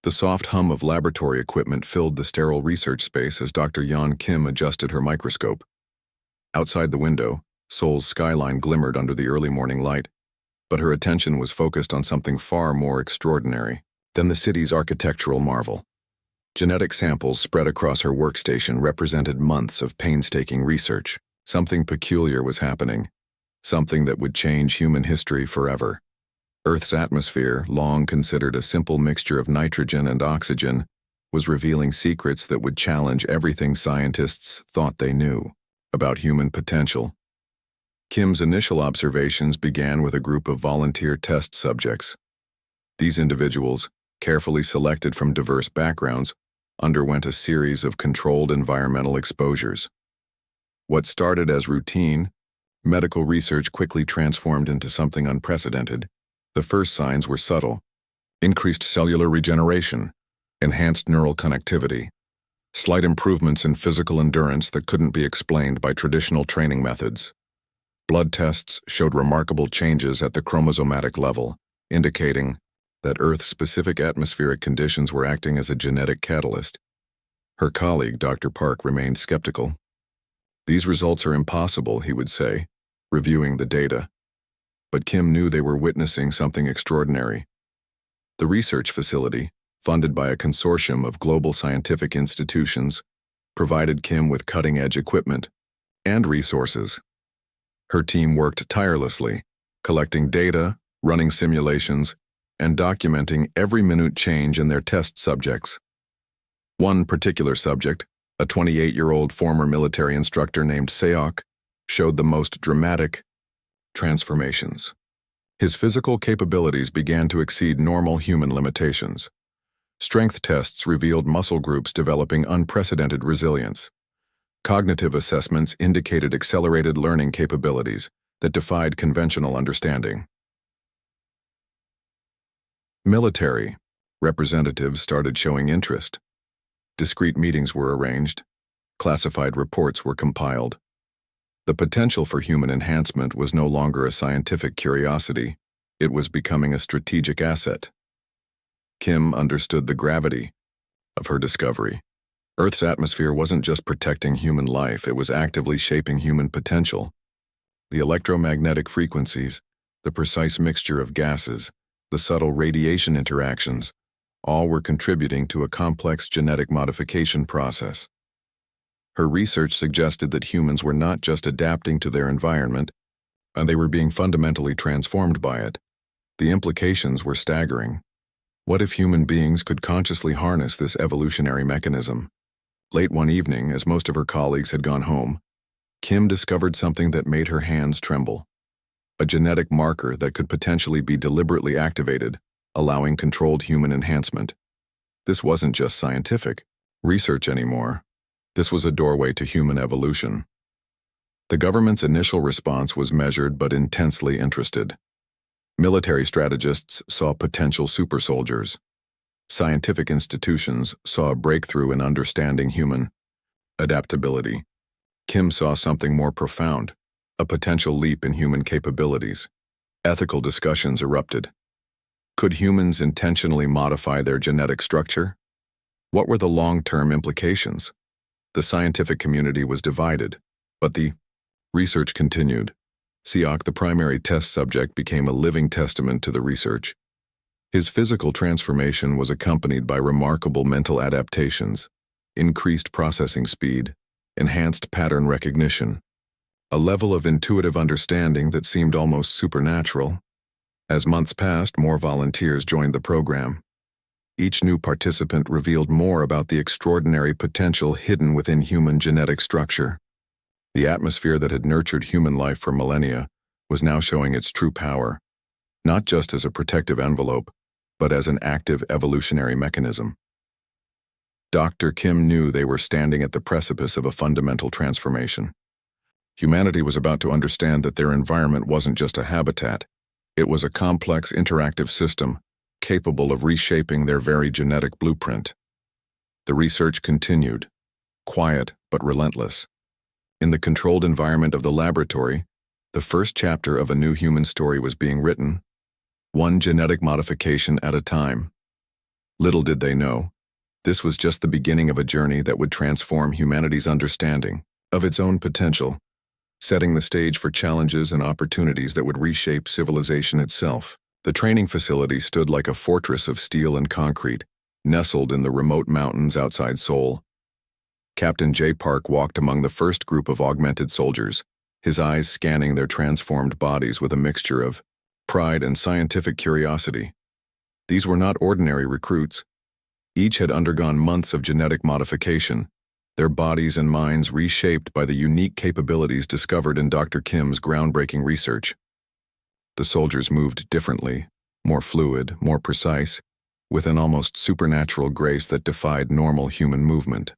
The soft hum of laboratory equipment filled the sterile research space as Dr. Yeon Kim adjusted her microscope. Outside the window, Seoul's skyline glimmered under the early morning light, but her attention was focused on something far more extraordinary than the city's architectural marvel. Genetic samples spread across her workstation represented months of painstaking research. Something peculiar was happening, something that would change human history forever. Earth's atmosphere, long considered a simple mixture of nitrogen and oxygen, was revealing secrets that would challenge everything scientists thought they knew about human potential. Kim's initial observations began with a group of volunteer test subjects. These individuals, carefully selected from diverse backgrounds, underwent a series of controlled environmental exposures. What started as routine, medical research quickly transformed into something unprecedented. The first signs were subtle: increased cellular regeneration, enhanced neural connectivity, slight improvements in physical endurance that couldn't be explained by traditional training methods. Blood tests showed remarkable changes at the chromosomatic level, indicating that Earth-specific atmospheric conditions were acting as a genetic catalyst. Her colleague, Dr. Park, remained skeptical. "These results are impossible," he would say, reviewing the data. But Kim knew they were witnessing something extraordinary. The research facility, funded by a consortium of global scientific institutions, provided Kim with cutting-edge equipment and resources. Her team worked tirelessly, collecting data, running simulations, and documenting every minute change in their test subjects. One particular subject, a 28-year-old former military instructor named Seok, showed the most dramatic transformations. His physical capabilities began to exceed normal human limitations. Strength tests revealed muscle groups developing unprecedented resilience. Cognitive assessments indicated accelerated learning capabilities that defied conventional understanding. Military representatives started showing interest. Discreet meetings were arranged. Classified reports were compiled. The potential for human enhancement was no longer a scientific curiosity. It was becoming a strategic asset. Kim understood the gravity of her discovery. Earth's atmosphere wasn't just protecting human life, it was actively shaping human potential. The electromagnetic frequencies, the precise mixture of gases, the subtle radiation interactions, all were contributing to a complex genetic modification process. Her research suggested that humans were not just adapting to their environment, they were being fundamentally transformed by it. The implications were staggering. What if human beings could consciously harness this evolutionary mechanism? Late one evening, as most of her colleagues had gone home, Kim discovered something that made her hands tremble. A genetic marker that could potentially be deliberately activated, allowing controlled human enhancement. This wasn't just scientific research anymore. This was a doorway to human evolution. The government's initial response was measured but intensely interested. Military strategists saw potential super soldiers. Scientific institutions saw a breakthrough in understanding human adaptability. Kim saw something more profound, a potential leap in human capabilities. Ethical discussions erupted. Could humans intentionally modify their genetic structure? What were the long-term implications? The scientific community was divided, but the research continued. Seok, the primary test subject, became a living testament to the research. His physical transformation was accompanied by remarkable mental adaptations, increased processing speed, enhanced pattern recognition, a level of intuitive understanding that seemed almost supernatural. As months passed, more volunteers joined the program. Each new participant revealed more about the extraordinary potential hidden within human genetic structure. The atmosphere that had nurtured human life for millennia was now showing its true power, not just as a protective envelope, but as an active evolutionary mechanism. Dr. Kim knew they were standing at the precipice of a fundamental transformation. Humanity was about to understand that their environment wasn't just a habitat. It was a complex, interactive system capable of reshaping their very genetic blueprint. The research continued, quiet but relentless. In the controlled environment of the laboratory, the first chapter of a new human story was being written, one genetic modification at a time. Little did they know, this was just the beginning of a journey that would transform humanity's understanding of its own potential, setting the stage for challenges and opportunities that would reshape civilization itself. The training facility stood like a fortress of steel and concrete, nestled in the remote mountains outside Seoul. Captain J. Park walked among the first group of augmented soldiers, his eyes scanning their transformed bodies with a mixture of pride and scientific curiosity. These were not ordinary recruits. Each had undergone months of genetic modification, their bodies and minds reshaped by the unique capabilities discovered in Dr. Kim's groundbreaking research. The soldiers moved differently, more fluid, more precise, with an almost supernatural grace that defied normal human movement.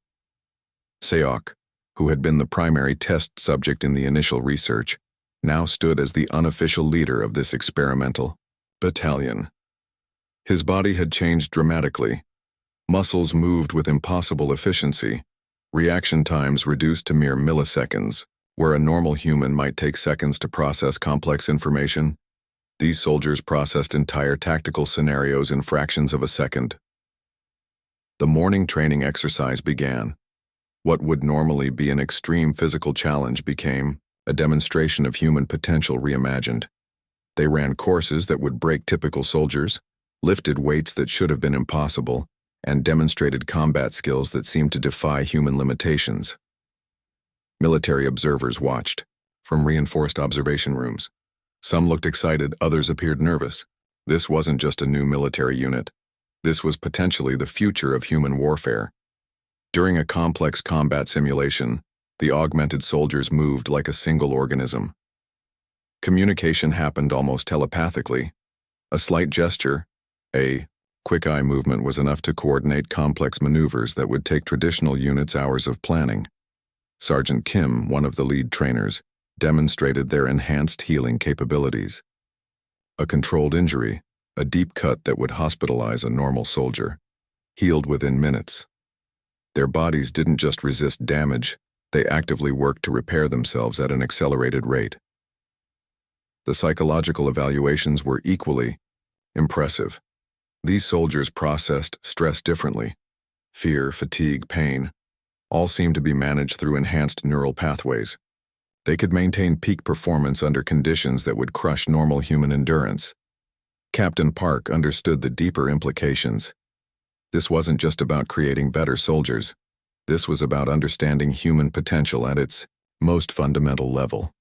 Seok, who had been the primary test subject in the initial research, now stood as the unofficial leader of this experimental battalion. His body had changed dramatically. Muscles moved with impossible efficiency, reaction times reduced to mere milliseconds. Where a normal human might take seconds to process complex information, these soldiers processed entire tactical scenarios in fractions of a second. The morning training exercise began. What would normally be an extreme physical challenge became a demonstration of human potential reimagined. They ran courses that would break typical soldiers, lifted weights that should have been impossible, and demonstrated combat skills that seemed to defy human limitations. Military observers watched, from reinforced observation rooms. Some looked excited, others appeared nervous. This wasn't just a new military unit. This was potentially the future of human warfare. During a complex combat simulation, the augmented soldiers moved like a single organism. Communication happened almost telepathically. A slight gesture, a quick eye movement was enough to coordinate complex maneuvers that would take traditional units hours of planning. Sergeant Kim, one of the lead trainers, demonstrated their enhanced healing capabilities. A controlled injury, a deep cut that would hospitalize a normal soldier, healed within minutes. Their bodies didn't just resist damage, they actively worked to repair themselves at an accelerated rate. The psychological evaluations were equally impressive. These soldiers processed stress differently. Fear, fatigue, pain, all seemed to be managed through enhanced neural pathways. They could maintain peak performance under conditions that would crush normal human endurance. Captain Park understood the deeper implications. This wasn't just about creating better soldiers. This was about understanding human potential at its most fundamental level.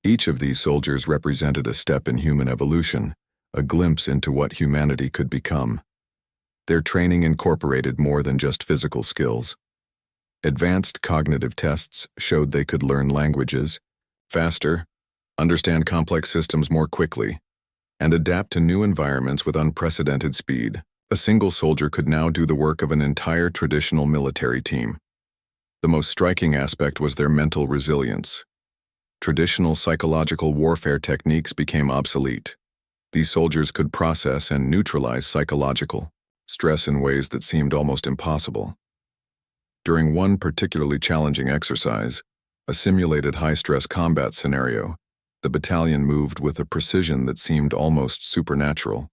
Each of these soldiers represented a step in human evolution, a glimpse into what humanity could become. Their training incorporated more than just physical skills. Advanced cognitive tests showed they could learn languages faster, understand complex systems more quickly, and adapt to new environments with unprecedented speed. A single soldier could now do the work of an entire traditional military team. The most striking aspect was their mental resilience. Traditional psychological warfare techniques became obsolete. These soldiers could process and neutralize psychological stress in ways that seemed almost impossible. During one particularly challenging exercise, a simulated high-stress combat scenario, the battalion moved with a precision that seemed almost supernatural.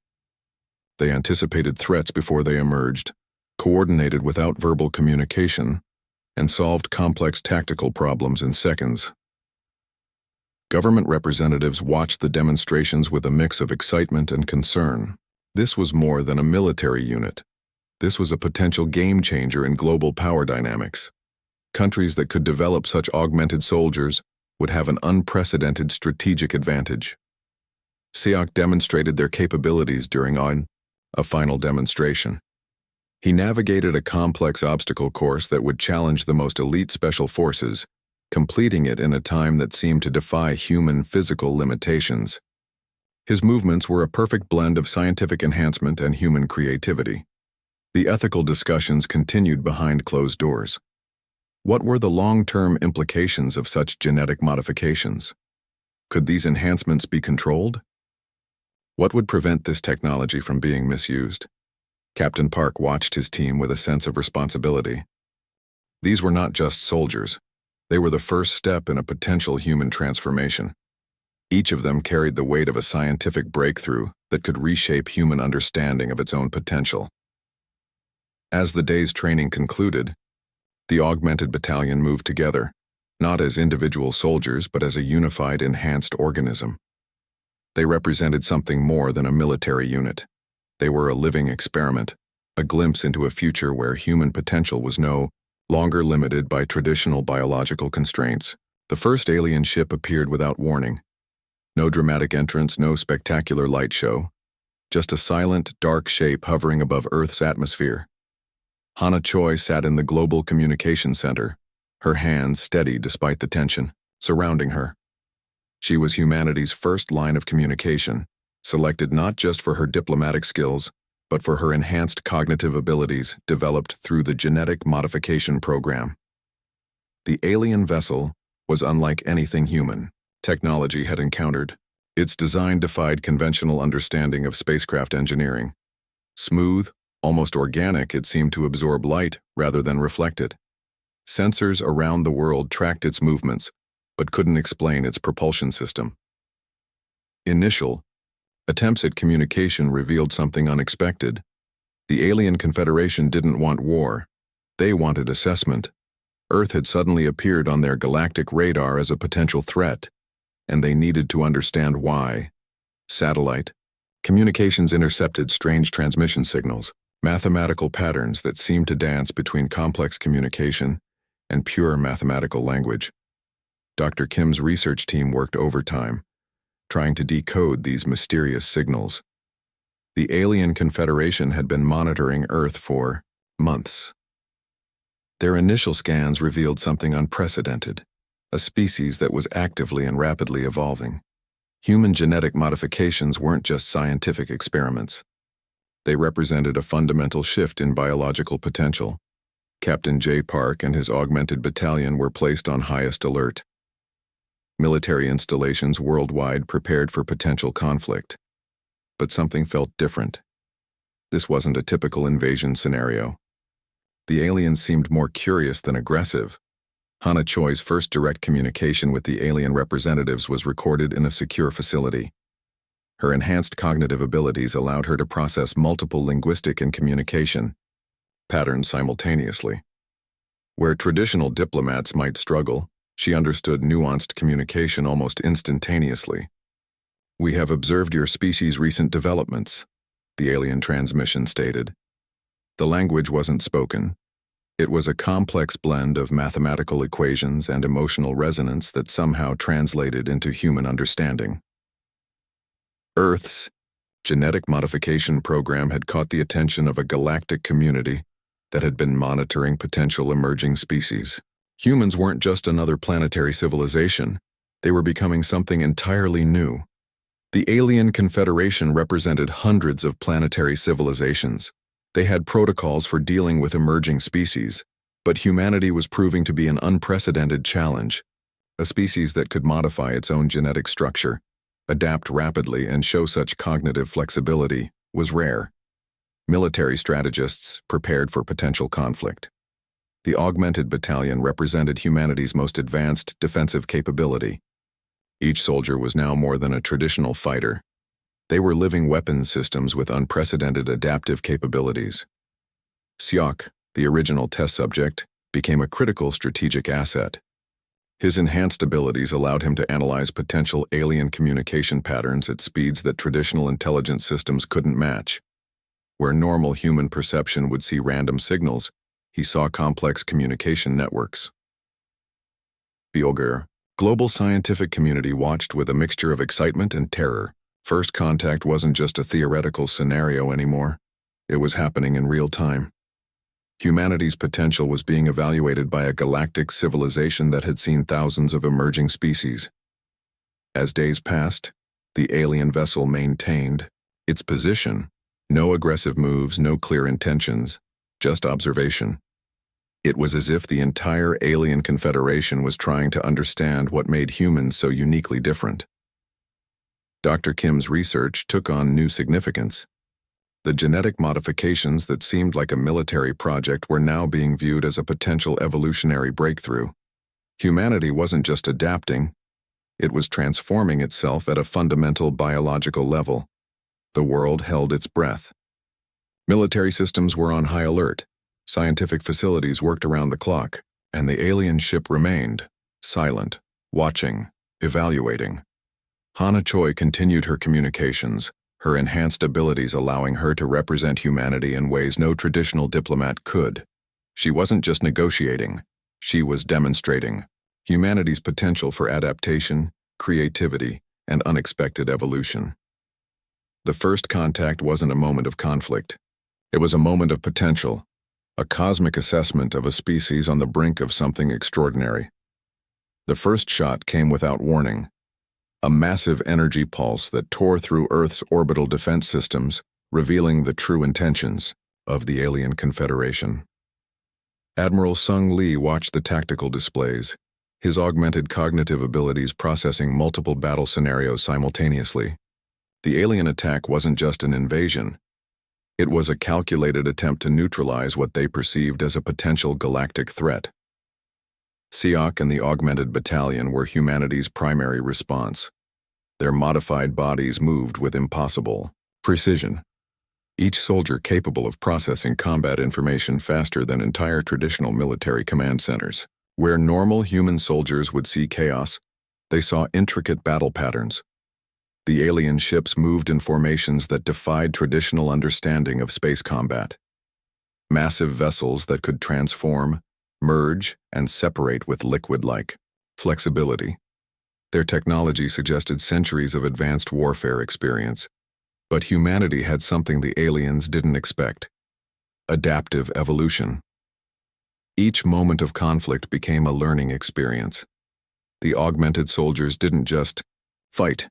They anticipated threats before they emerged, coordinated without verbal communication, and solved complex tactical problems in seconds. Government representatives watched the demonstrations with a mix of excitement and concern. This was more than a military unit. This was a potential game-changer in global power dynamics. Countries that could develop such augmented soldiers would have an unprecedented strategic advantage. Seok demonstrated their capabilities during a final demonstration. He navigated a complex obstacle course that would challenge the most elite special forces, completing it in a time that seemed to defy human physical limitations. His movements were a perfect blend of scientific enhancement and human creativity. The ethical discussions continued behind closed doors. What were the long-term implications of such genetic modifications? Could these enhancements be controlled? What would prevent this technology from being misused? Captain Park watched his team with a sense of responsibility. These were not just soldiers. They were the first step in a potential human transformation. Each of them carried the weight of a scientific breakthrough that could reshape human understanding of its own potential. As the day's training concluded, the augmented battalion moved together, not as individual soldiers but as a unified, enhanced organism. They represented something more than a military unit. They were a living experiment, a glimpse into a future where human potential was no longer limited by traditional biological constraints. The first alien ship appeared without warning. No dramatic entrance, no spectacular light show. Just a silent, dark shape hovering above Earth's atmosphere. Hana Choi sat in the Global Communication Center, her hands steady despite the tension surrounding her. She was humanity's first line of communication, selected not just for her diplomatic skills, but for her enhanced cognitive abilities developed through the genetic modification program. The alien vessel was unlike anything human technology had encountered. Its design defied conventional understanding of spacecraft engineering. Smooth, almost organic, it seemed to absorb light rather than reflect it. Sensors around the world tracked its movements, but couldn't explain its propulsion system. Initial attempts at communication revealed something unexpected. The alien confederation didn't want war. They wanted assessment. Earth had suddenly appeared on their galactic radar as a potential threat, and they needed to understand why. Satellite communications intercepted strange transmission signals, mathematical patterns that seemed to dance between complex communication and pure mathematical language. Dr. Kim's research team worked overtime, trying to decode these mysterious signals. The alien confederation had been monitoring Earth for months. Their initial scans revealed something unprecedented, a species that was actively and rapidly evolving. Human genetic modifications weren't just scientific experiments. They represented a fundamental shift in biological potential. Captain J. Park and his augmented battalion were placed on highest alert. Military installations worldwide prepared for potential conflict. But something felt different. This wasn't a typical invasion scenario. The aliens seemed more curious than aggressive. Hana Choi's first direct communication with the alien representatives was recorded in a secure facility. Her enhanced cognitive abilities allowed her to process multiple linguistic and communication patterns simultaneously. Where traditional diplomats might struggle, she understood nuanced communication almost instantaneously. "We have observed your species' recent developments," the alien transmission stated. The language wasn't spoken. It was a complex blend of mathematical equations and emotional resonance that somehow translated into human understanding. Earth's genetic modification program had caught the attention of a galactic community that had been monitoring potential emerging species. Humans weren't just another planetary civilization. They were becoming something entirely new. The Alien Confederation represented hundreds of planetary civilizations. They had protocols for dealing with emerging species, but humanity was proving to be an unprecedented challenge. A species that could modify its own genetic structure, adapt rapidly, and show such cognitive flexibility was rare. Military strategists prepared for potential conflict. The augmented battalion represented humanity's most advanced defensive capability. Each soldier was now more than a traditional fighter. They were living weapons systems with unprecedented adaptive capabilities. Seok, the original test subject, became a critical strategic asset. His enhanced abilities allowed him to analyze potential alien communication patterns at speeds that traditional intelligence systems couldn't match. Where normal human perception would see random signals, he saw complex communication networks. The global scientific community watched with a mixture of excitement and terror. First contact wasn't just a theoretical scenario anymore. It was happening in real time. Humanity's potential was being evaluated by a galactic civilization that had seen thousands of emerging species. As days passed, the alien vessel maintained its position. No aggressive moves, no clear intentions, just observation. It was as if the entire alien confederation was trying to understand what made humans so uniquely different. Dr. Kim's research took on new significance. The genetic modifications that seemed like a military project were now being viewed as a potential evolutionary breakthrough. Humanity wasn't just adapting, it was transforming itself at a fundamental biological level. The world held its breath. Military systems were on high alert. Scientific facilities worked around the clock, and the alien ship remained, silent, watching, evaluating. Hana Choi continued her communications, her enhanced abilities allowing her to represent humanity in ways no traditional diplomat could. She wasn't just negotiating, she was demonstrating humanity's potential for adaptation, creativity, and unexpected evolution. The first contact wasn't a moment of conflict. It was a moment of potential, a cosmic assessment of a species on the brink of something extraordinary. The first shot came without warning, a massive energy pulse that tore through Earth's orbital defense systems, revealing the true intentions of the alien confederation. Admiral Sung Lee watched the tactical displays, his augmented cognitive abilities processing multiple battle scenarios simultaneously. The alien attack wasn't just an invasion. It was a calculated attempt to neutralize what they perceived as a potential galactic threat. Siak and the Augmented Battalion were humanity's primary response. Their modified bodies moved with impossible precision, each soldier capable of processing combat information faster than entire traditional military command centers. Where normal human soldiers would see chaos, they saw intricate battle patterns. The alien ships moved in formations that defied traditional understanding of space combat. Massive vessels that could transform, merge, and separate with liquid-like flexibility. Their technology suggested centuries of advanced warfare experience. But humanity had something the aliens didn't expect: adaptive evolution. Each moment of conflict became a learning experience. The augmented soldiers didn't just fight.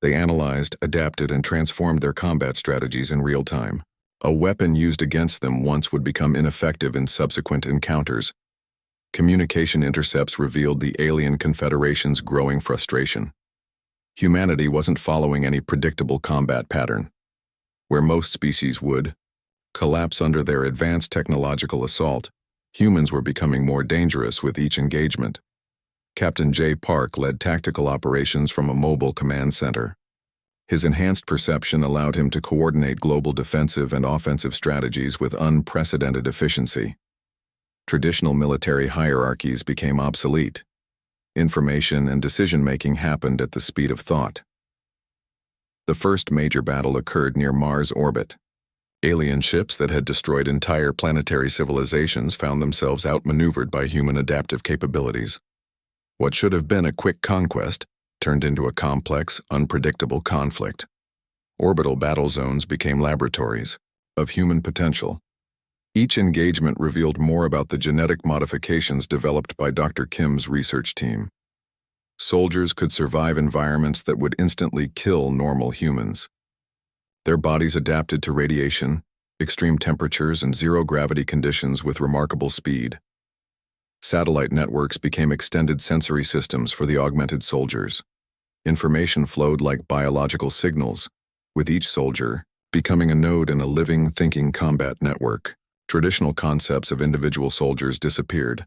They analyzed, adapted, and transformed their combat strategies in real time. A weapon used against them once would become ineffective in subsequent encounters. Communication intercepts revealed the alien confederation's growing frustration. Humanity wasn't following any predictable combat pattern. Where most species would collapse under their advanced technological assault, humans were becoming more dangerous with each engagement. Captain J. Park led tactical operations from a mobile command center. His enhanced perception allowed him to coordinate global defensive and offensive strategies with unprecedented efficiency. Traditional military hierarchies became obsolete. Information and decision-making happened at the speed of thought. The first major battle occurred near Mars' orbit. Alien ships that had destroyed entire planetary civilizations found themselves outmaneuvered by human adaptive capabilities. What should have been a quick conquest turned into a complex, unpredictable conflict. Orbital battle zones became laboratories of human potential. Each engagement revealed more about the genetic modifications developed by Dr. Kim's research team. Soldiers could survive environments that would instantly kill normal humans. Their bodies adapted to radiation, extreme temperatures, and zero-gravity conditions with remarkable speed. Satellite networks became extended sensory systems for the augmented soldiers. Information flowed like biological signals, with each soldier becoming a node in a living, thinking combat network. Traditional concepts of individual soldiers disappeared.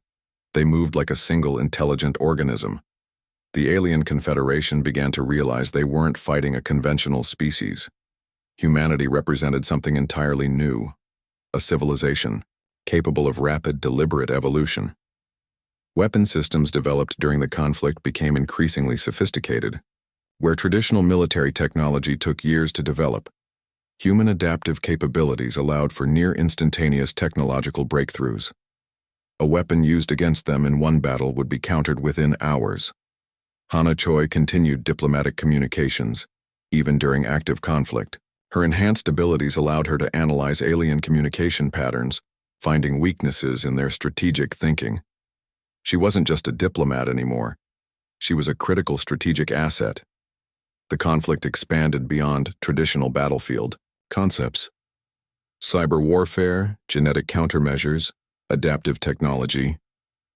They moved like a single intelligent organism. The alien confederation began to realize they weren't fighting a conventional species. Humanity represented something entirely new, a civilization capable of rapid, deliberate evolution. Weapon systems developed during the conflict became increasingly sophisticated. Where traditional military technology took years to develop, human adaptive capabilities allowed for near-instantaneous technological breakthroughs. A weapon used against them in one battle would be countered within hours. Hana Choi continued diplomatic communications, even during active conflict. Her enhanced abilities allowed her to analyze alien communication patterns, finding weaknesses in their strategic thinking. She wasn't just a diplomat anymore. She was a critical strategic asset. The conflict expanded beyond traditional battlefield concepts. Cyber warfare, genetic countermeasures, adaptive technology.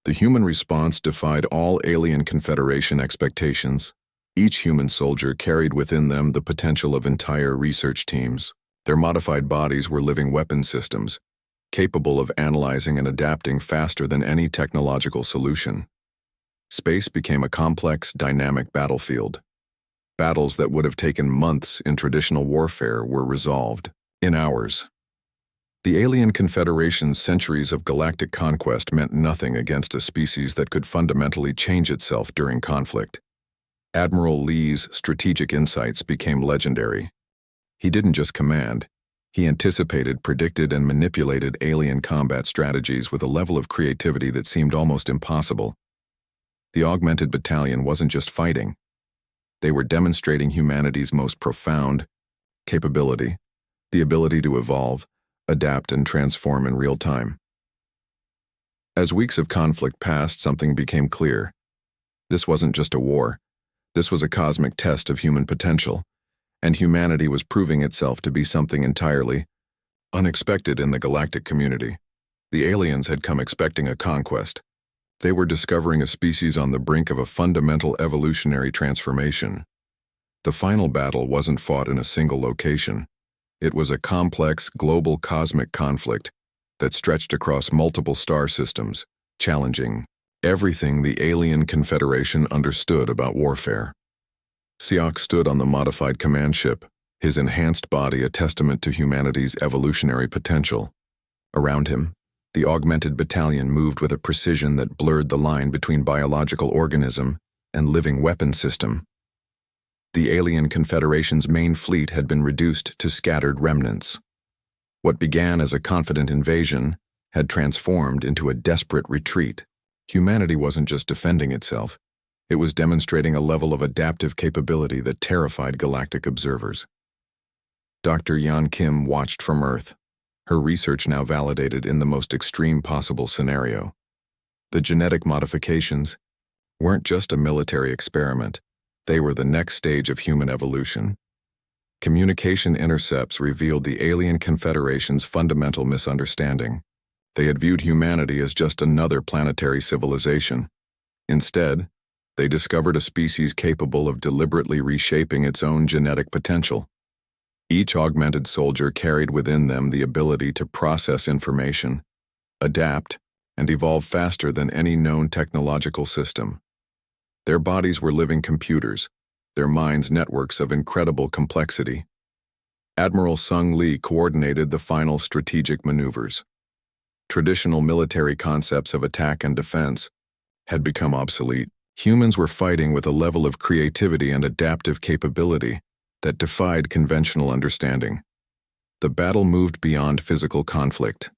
The human response defied all alien confederation expectations. Each human soldier carried within them the potential of entire research teams. Their modified bodies were living weapon systems, capable of analyzing and adapting faster than any technological solution. Space became a complex, dynamic battlefield. Battles that would have taken months in traditional warfare were resolved in hours. The alien Confederation's centuries of galactic conquest meant nothing against a species that could fundamentally change itself during conflict. Admiral Lee's strategic insights became legendary. He didn't just command, he anticipated, predicted, and manipulated alien combat strategies with a level of creativity that seemed almost impossible. The augmented battalion wasn't just fighting. They were demonstrating humanity's most profound capability, the ability to evolve, adapt, and transform in real time. As weeks of conflict passed, something became clear. This wasn't just a war. This was a cosmic test of human potential, and humanity was proving itself to be something entirely unexpected in the galactic community. The aliens had come expecting a conquest. They were discovering a species on the brink of a fundamental evolutionary transformation. The final battle wasn't fought in a single location. It was a complex, global cosmic conflict that stretched across multiple star systems, challenging everything the alien Confederation understood about warfare. Siak stood on the modified command ship, his enhanced body a testament to humanity's evolutionary potential. Around him, the augmented battalion moved with a precision that blurred the line between biological organism and living weapon system. The alien Confederation's main fleet had been reduced to scattered remnants. What began as a confident invasion had transformed into a desperate retreat. Humanity wasn't just defending itself. It was demonstrating a level of adaptive capability that terrified galactic observers. Dr. Yan Kim watched from Earth, her research now validated in the most extreme possible scenario. The genetic modifications weren't just a military experiment. They were the next stage of human evolution. Communication intercepts revealed the alien Confederation's fundamental misunderstanding. They had viewed humanity as just another planetary civilization. Instead, they discovered a species capable of deliberately reshaping its own genetic potential. Each augmented soldier carried within them the ability to process information, adapt, and evolve faster than any known technological system. Their bodies were living computers, their minds networks of incredible complexity. Admiral Sung Lee coordinated the final strategic maneuvers. Traditional military concepts of attack and defense had become obsolete. Humans were fighting with a level of creativity and adaptive capability that defied conventional understanding. The battle moved beyond physical conflict.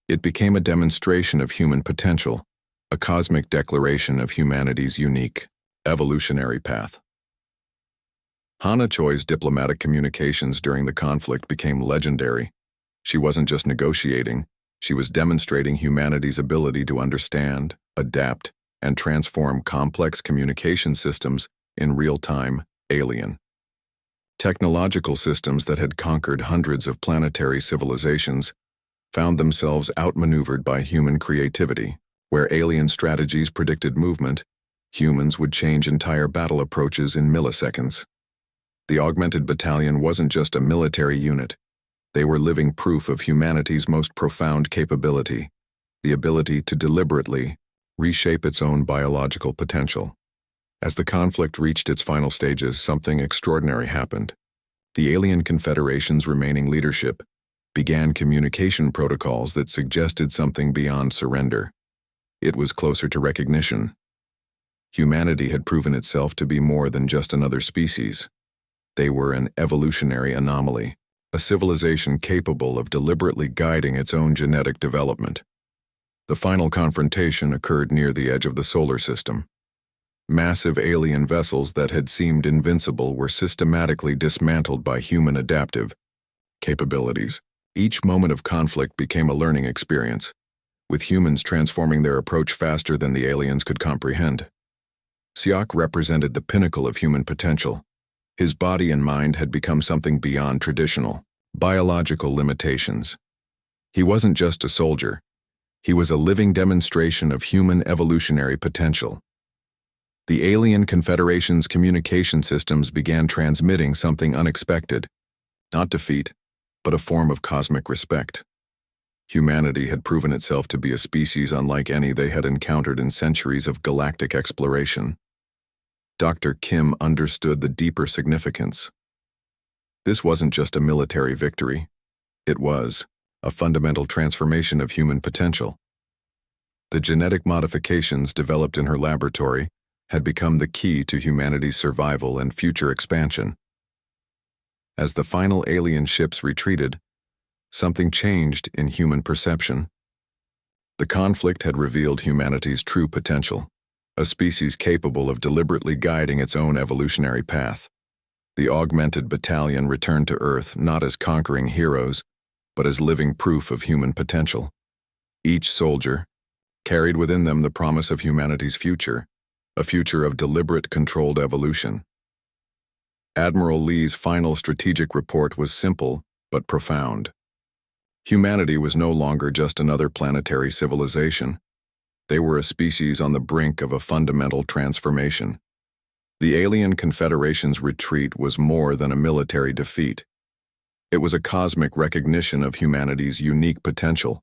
It became a demonstration of human potential, a cosmic declaration of humanity's unique, evolutionary path. Hana Choi's diplomatic communications during the conflict became legendary. She wasn't just negotiating, she was demonstrating humanity's ability to understand, adapt, and transform complex communication systems in real-time, alien. Technological systems that had conquered hundreds of planetary civilizations found themselves outmaneuvered by human creativity. Where alien strategies predicted movement, humans would change entire battle approaches in milliseconds. The augmented battalion wasn't just a military unit. They were living proof of humanity's most profound capability, the ability to deliberately reshape its own biological potential. As the conflict reached its final stages, something extraordinary happened. The alien Confederation's remaining leadership began communication protocols that suggested something beyond surrender. It was closer to recognition. Humanity had proven itself to be more than just another species. They were an evolutionary anomaly, a civilization capable of deliberately guiding its own genetic development. The final confrontation occurred near the edge of the solar system. Massive alien vessels that had seemed invincible were systematically dismantled by human adaptive capabilities. Each moment of conflict became a learning experience, with humans transforming their approach faster than the aliens could comprehend. Siak represented the pinnacle of human potential. His body and mind had become something beyond traditional biological limitations. He wasn't just a soldier. He was a living demonstration of human evolutionary potential. The alien Confederation's communication systems began transmitting something unexpected, not defeat, but a form of cosmic respect. Humanity had proven itself to be a species unlike any they had encountered in centuries of galactic exploration. Dr. Kim understood the deeper significance. This wasn't just a military victory. It was a fundamental transformation of human potential. The genetic modifications developed in her laboratory had become the key to humanity's survival and future expansion. As the final alien ships retreated, something changed in human perception. The conflict had revealed humanity's true potential, a species capable of deliberately guiding its own evolutionary path. The augmented battalion returned to Earth not as conquering heroes, but as living proof of human potential. Each soldier carried within them the promise of humanity's future, a future of deliberate, controlled evolution. Admiral Lee's final strategic report was simple but profound. Humanity was no longer just another planetary civilization. They were a species on the brink of a fundamental transformation. The alien confederation's retreat was more than a military defeat. It was a cosmic recognition of humanity's unique potential,